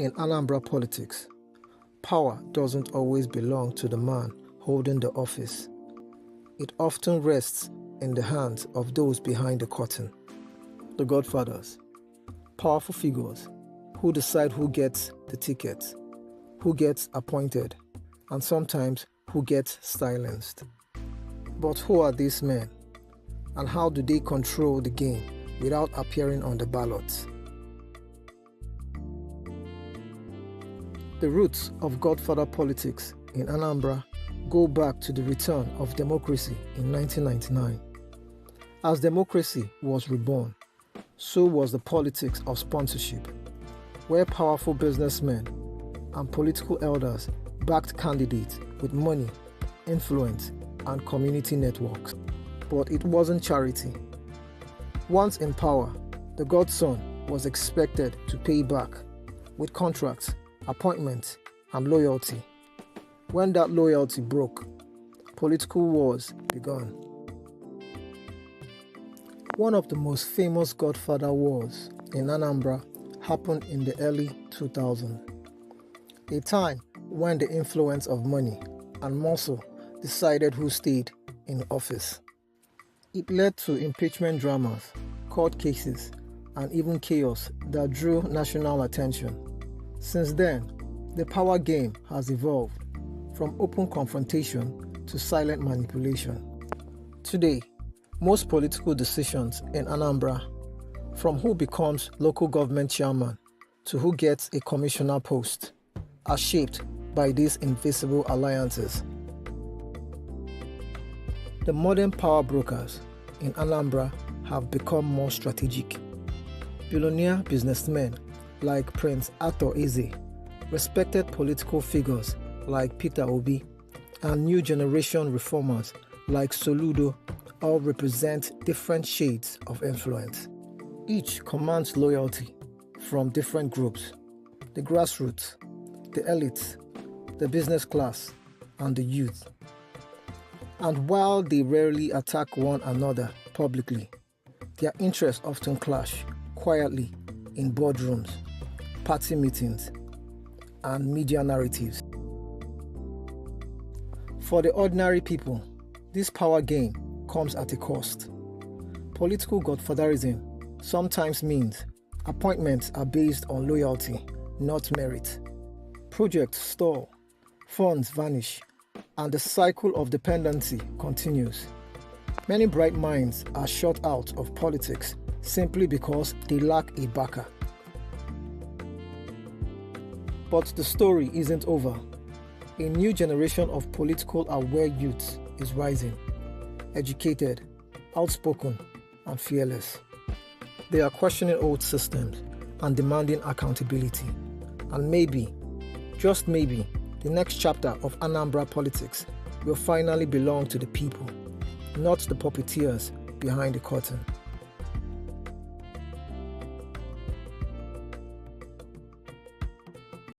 In Anambra politics, power doesn't always belong to the man holding the office. It often rests in the hands of those behind the curtain. The Godfathers, powerful figures who decide who gets the ticket, who gets appointed, and sometimes who gets silenced. But who are these men, and how do they control the game without appearing on the ballot? The roots of Godfather politics in Anambra go back to the return of democracy in 1999. As democracy was reborn, so was the politics of sponsorship, where powerful businessmen and political elders backed candidates with money, influence, and community networks. But it wasn't charity. Once in power, the godson was expected to pay back with contracts, appointments, and loyalty. When that loyalty broke, political wars began. One of the most famous Godfather wars in Anambra happened in the early 2000s, a time when the influence of money and muscle decided who stayed in office. It led to impeachment dramas, court cases, and even chaos that drew national attention. Since then, the power game has evolved from open confrontation to silent manipulation. Today, most political decisions in Anambra, from who becomes local government chairman to who gets a commissioner post, are shaped by these invisible alliances. The modern power brokers in Anambra have become more strategic. Billionaire businessmen like Prince Arthur Eze, respected political figures like Peter Obi, and new generation reformers like Soludo all represent different shades of influence. Each commands loyalty from different groups: the grassroots, the elites, the business class, and the youth. And while they rarely attack one another publicly, their interests often clash quietly in boardrooms, party meetings, and media narratives. For the ordinary people, this power game comes at a cost. Political godfatherism sometimes means appointments are based on loyalty, not merit. Projects stall, funds vanish, and the cycle of dependency continues. Many bright minds are shut out of politics simply because they lack a backer. But the story isn't over. A new generation of political aware youths is rising, educated, outspoken, and fearless. They are questioning old systems and demanding accountability. And maybe, just maybe, the next chapter of Anambra politics will finally belong to the people, not the puppeteers behind the curtain.